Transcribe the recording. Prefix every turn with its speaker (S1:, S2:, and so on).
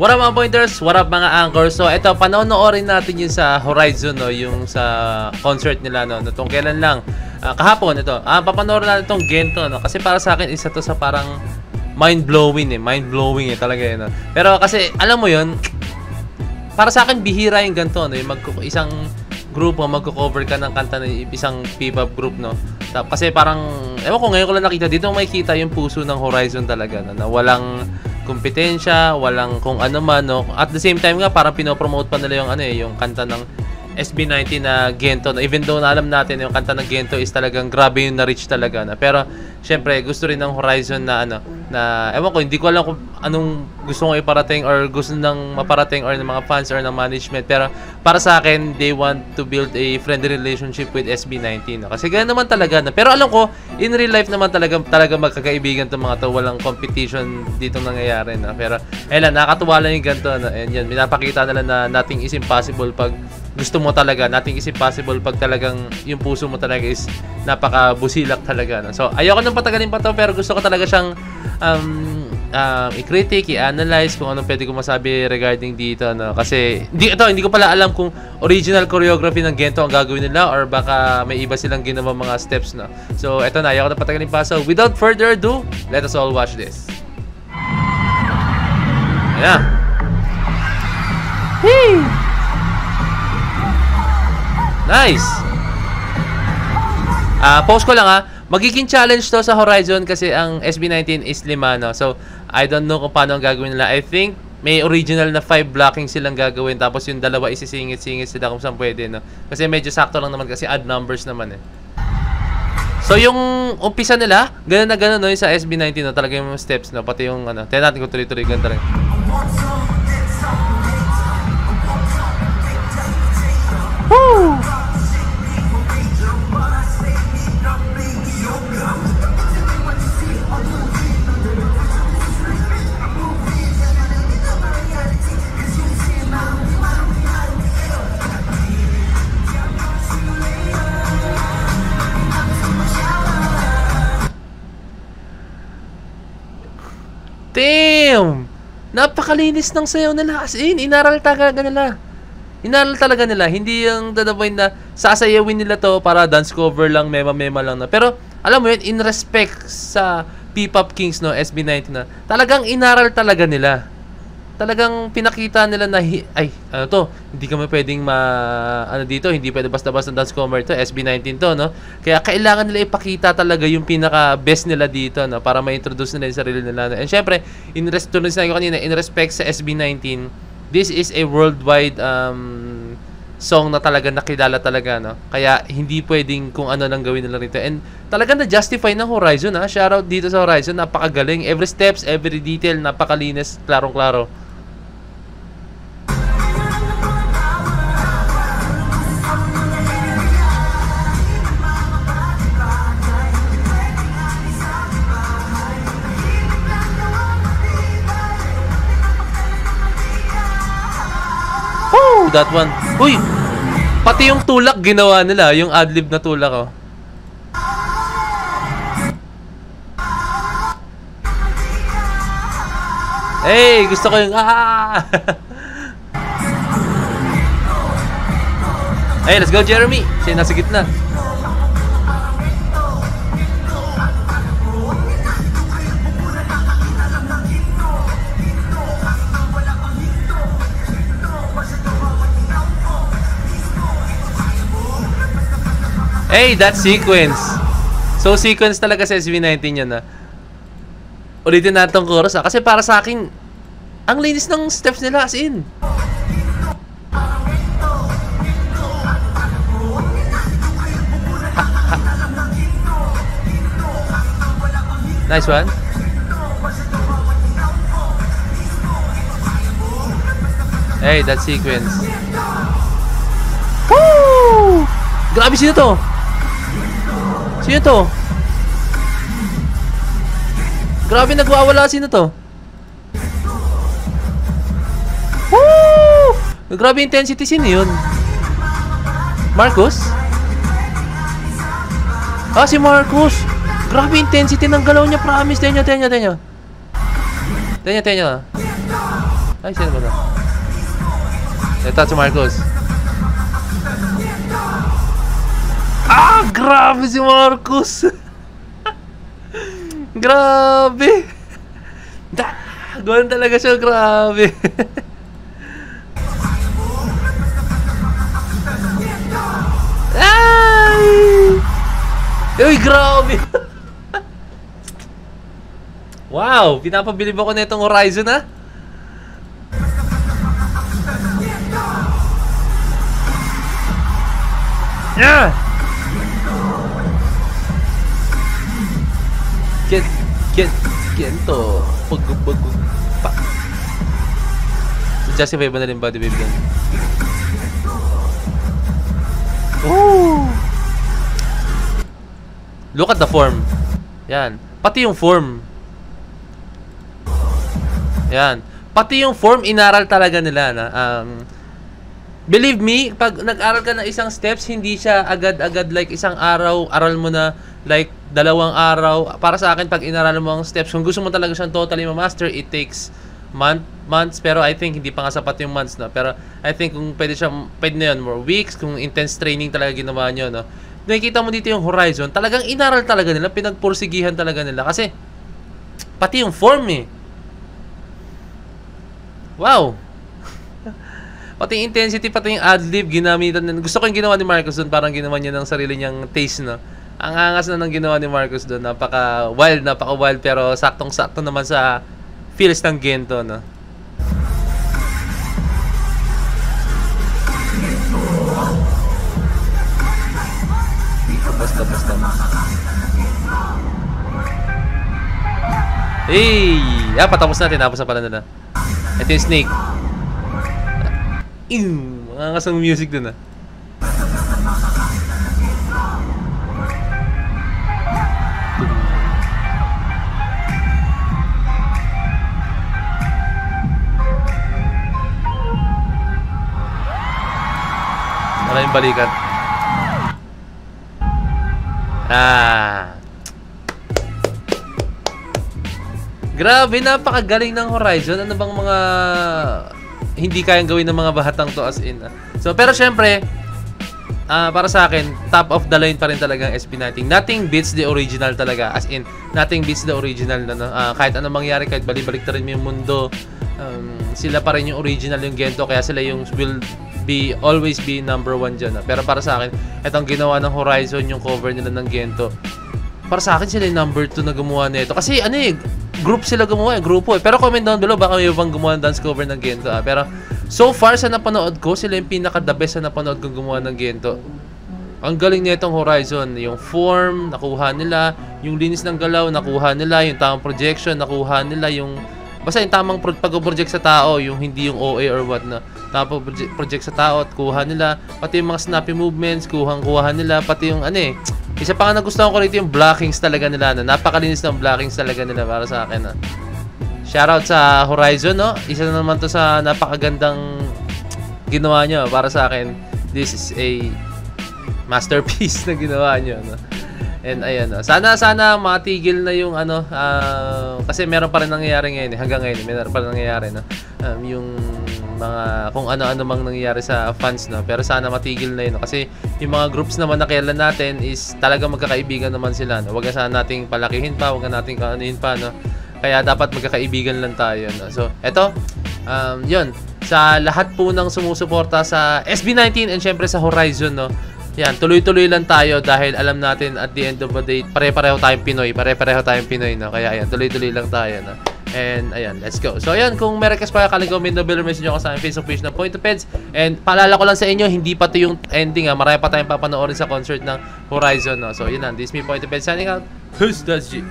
S1: What up mga pointers? What up mga anchors? So ito, panonoorin natin yung sa Horizon, no? Yung sa concert nila, no? Itong kailan lang, kahapon ito. Papanoorin natin itong Gento, no? Kasi para sa akin, isa to sa parang mind-blowing mind-blowing talaga yun, no? Pero kasi, alam mo yun, para sa akin, bihira yung ganito, no? Yung isang grupo, magko-cover ka ng kanta ng isang P-pop group, no? Kasi parang, ewan ko, ngayon ko lang nakita, dito makikita yung puso ng Horizon talaga, no? Na walang kompetensya, walang kung ano man, no? At the same time nga, parang pinopromote pa nila yung yung kanta ng SB19 na Gento, no? Even though na alam natin yung kanta ng Gento is talagang grabe yung na-reach talaga, na. Pero syempre gusto rin ng Horizon na na ewan ko, hindi ko alam kung anong gusto kong iparating or gusto nang maparating or ng mga fans or ng management, pero para sa akin, they want to build a friendly relationship with SB19, no? Kasi ganoon naman talaga, na. Pero alam ko, in real life naman talaga magkakaibigan tong mga to, walang competition dito nangyayari, na. Pero ayun, nakakatuwa lang yung ganito, no? And yan, pinapakita nila na nothing is impossible pag gusto mo talaga, nothing is impossible pag talagang yung puso mo talaga is napaka-busilak talaga, no? So ayoko nang patagalin pa to, pero gusto ko talaga siyang i-critic, i-analyze kung anong pwede ko masabi regarding dito, no? Kasi hindi ko pala alam kung original choreography ng Gento ang gagawin nila or baka may iba silang ginawa mga steps, no? So eto na, ayoko nang patagalin pa. So without further ado, let us all watch this. Ayan. Hey! Nice! Post ko lang magiging challenge to sa Horizon kasi ang SB19 is 5, no? So, I don't know kung paano ang gagawin nila. I think may original na 5 blocking silang gagawin, tapos yung dalawa isisingit-singit sila kung saan pwede, no? Kasi medyo sakto lang naman kasi odd numbers naman, eh. So, yung umpisa nila, gano'n na gano'n, no? Yung sa SB19, no? Talaga yung steps, no? Pati yung, tayo natin kung tuloy-tuloy ganito rin. Woo! Damn! Napakalinis ng sayaw nila. As in, inaral talaga nila. Inaral talaga nila. Hindi yung the point na sasayawin nila to para dance cover lang, mema-mema lang na. Pero, alam mo yun, in respect sa P-pop Kings, no, SB19 na, talagang inaral talaga nila. Talagang pinakita nila na, hindi kami pwedeng dito, hindi pwede basta-basta dance cover to, SB19 to, no? Kaya kailangan nila ipakita talaga yung pinaka-best nila dito, no? Para ma-introduce nila yung sarili nila. And syempre, in respect sa SB19, this is a worldwide song na talaga nakilala talaga, no? Kaya hindi pwedeng kung ano lang gawin nila rito. And talaga na-justify ng Horizon, ha? Shoutout dito sa Horizon, napakagaling. Every steps, every detail, napakalinis, klarong-klaro. That one. Uy! Pati yung tulak ginawa nila, yung adlib na tulak, oh. Hey, gusto ko yung Hey, let's go Jeremy. Siya nasa gitna. Hey, that sequence. So, sequence talaga sa SB19 yan, Ulitin natin itong chorus, Kasi para sa akin, ang linis ng steps nila, as in. Nice one. Hey, that sequence. Woo! Grabe, sino to? Sino to? Grabe, nagwawala. Sino to? Woo! Grabe intensity. Sino yun? Marcus? Si Marcus. Grabe intensity ng galaw niya, promise. Tenyo. Tenyo. Ay, sino ba na? Ito si Marcos. Ah! Grabe si Marcos! Grabe! Gawin talaga siya, grabe! Ay! Uy, grabe! Wow! Pinapabilib ako na itong Horizon, ha? Yeah! Kento. Pag pa. So, justify ba na rin body wave doon? Oh! Look at the form. Yan. Pati yung form. Yan. Pati yung form, inaral talaga nila na. Believe me, pag nag-aral ka ng isang steps, hindi siya agad-agad like isang araw, aral mo na like 2 araw. Para sa akin, pag inaral mo ang steps, kung gusto mo talaga siyang totally ma-master, it takes months. Pero I think hindi pa nga sapat yung months, no? Pero I think kung pwede na yun, more weeks, kung intense training talaga ginawa nyo, no? Nakikita mo dito yung Horizon, talagang inaral talaga nila, pinagpursigihan talaga nila. Kasi, pati yung form, eh. Wow! Pati yung intensity, pati yung ad-lib, ginamitan. Gusto ko yung ginawa ni Marcos doon, parang ginawa niya ng sarili niyang taste, no? Ang angas na ng ginawa ni Marcos doon, napaka-wild, pero saktong-sakto naman sa feels ng Gento, no? Basta. Hey! Patapos natin. Tapos na pala nila. Ito yung snake. Ang angas ng music dun, ah. Maraming balikat. Grabe, napakagaling ng Horizon. Ano bang mga hindi kayang gawin ng mga bahatang to as in. So, pero syempre, para sa akin, top of the line pa rin talaga ang SB19. Nothing beats the original talaga. As in, nothing beats the original. Kahit anong mangyari, kahit balik-balik ta rin yung mundo, sila pa rin yung original, yung Gento. Kaya sila yung will always be number 1 dyan. Pero para sa akin, itong ginawa ng Horizon, yung cover nila ng Gento, para sa akin sila yung number 2 na gumawa nito. Kasi group sila gumawa, grupo. Pero comment down below, baka may ibang gumawa ng dance cover ng Gento. Pero so far sa napanood ko, sila yung pinaka-the best sa napanood kong gumawa ng Gento. Ang galing nitong Horizon, yung form, nakuha nila, yung linis ng galaw, nakuha nila, yung tamang projection, nakuha nila, yung basta yung tamang pag-project sa tao, yung hindi yung OA or what na. Tapos project sa tao at kuha nila, pati yung mga snappy movements, kuha nila, pati yung isa pa nga nagustuhan ko rito yung blockings talaga nila, na napakalinis ng blockings talaga nila para sa akin, na. Shoutout sa Horizon, no? Isa na naman to sa napakagandang ginawa nyo para sa akin. This is a masterpiece na ginawa nyo, no? And ayan, no? Sana matigil na yung kasi meron pa rin nangyayari ngayon, hanggang ngayon meron pa rin nangyayari, no? Yung mga kung ano-ano mang nangyayari sa fans, no? Pero sana matigil na yun, no? Kasi yung mga groups naman na kailan natin is talaga magkakaibigan naman sila, no? Huwag na sana nating palakihin pa, huwag na nating kaanuhin pa, no? Kaya dapat magkakaibigan lang tayo, no? So, eto, yun, sa lahat po ng sumusuporta sa SB19 and syempre sa Horizon, no? Yan, tuloy-tuloy lang tayo dahil alam natin at the end of the day, pare-pareho tayong Pinoy, no? Kaya ayan, tuloy-tuloy lang tayo, no? And ayan, let's go. So ayan, kung may request pa kayo, comment na below, message nyo ako sa aking Facebook page na Point of Peds. And paalala ko lang sa inyo, hindi pa to yung ending, marami pa tayong papanoorin sa concert ng Horizon, no? So yun lang, this is me, Point of Peds, signing out. Who's that G?